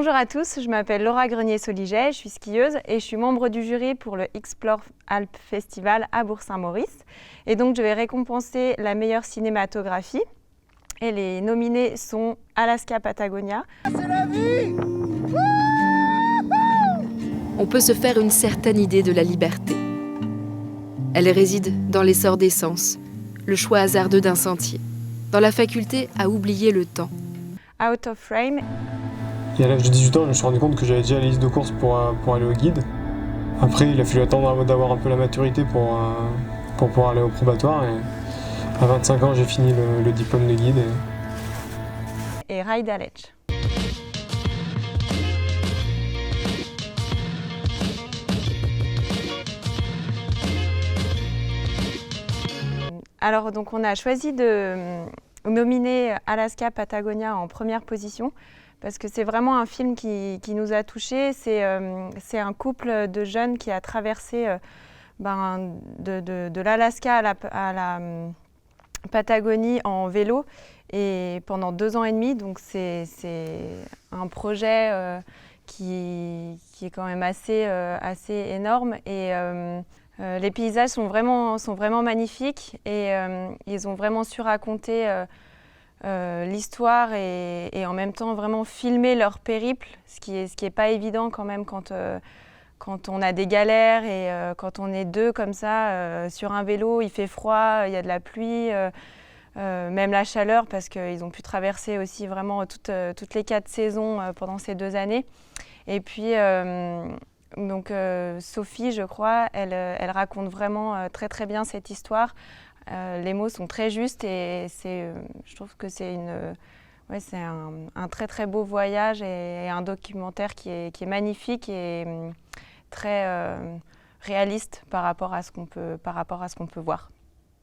Bonjour à tous, je m'appelle Laura Grenier-Soliget, je suis skieuse et je suis membre du jury pour le Explore Alpes Festival à Bourg-Saint-Maurice. Et donc je vais récompenser la meilleure cinématographie. Et les nominés sont Alaska Patagonia. C'est la vie! On peut se faire une certaine idée de la liberté. Elle réside dans l'essor des sens, le choix hasardeux d'un sentier, dans la faculté à oublier le temps. Out of Frame. Et à l'âge de 18 ans, je me suis rendu compte que j'avais déjà la liste de courses pour aller au guide. Après, il a fallu attendre d'avoir un peu la maturité pour pouvoir aller au probatoire. Et à 25 ans, j'ai fini le diplôme de guide. Et Ride à Ledge. Alors donc on a choisi de nominer Alaska Patagonia en première position parce que c'est vraiment un film qui nous a touchés. C'est un couple de jeunes qui a traversé de l'Alaska à la Patagonie en vélo et pendant 2 ans et demi. Donc c'est un projet qui est quand même assez énorme. Et les paysages sont vraiment magnifiques et ils ont vraiment su raconter l'histoire et en même temps vraiment filmer leur périple, ce qui est pas évident quand même quand on a des galères et quand on est deux comme ça sur un vélo, il fait froid, il y a de la pluie, même la chaleur parce qu'ils ont pu traverser aussi vraiment toutes les 4 saisons pendant ces 2 années. Et puis donc Sophie, je crois, elle raconte vraiment très bien cette histoire. Les mots sont très justes et je trouve que c'est un très beau voyage et un documentaire qui est magnifique et très réaliste par rapport à ce qu'on peut voir.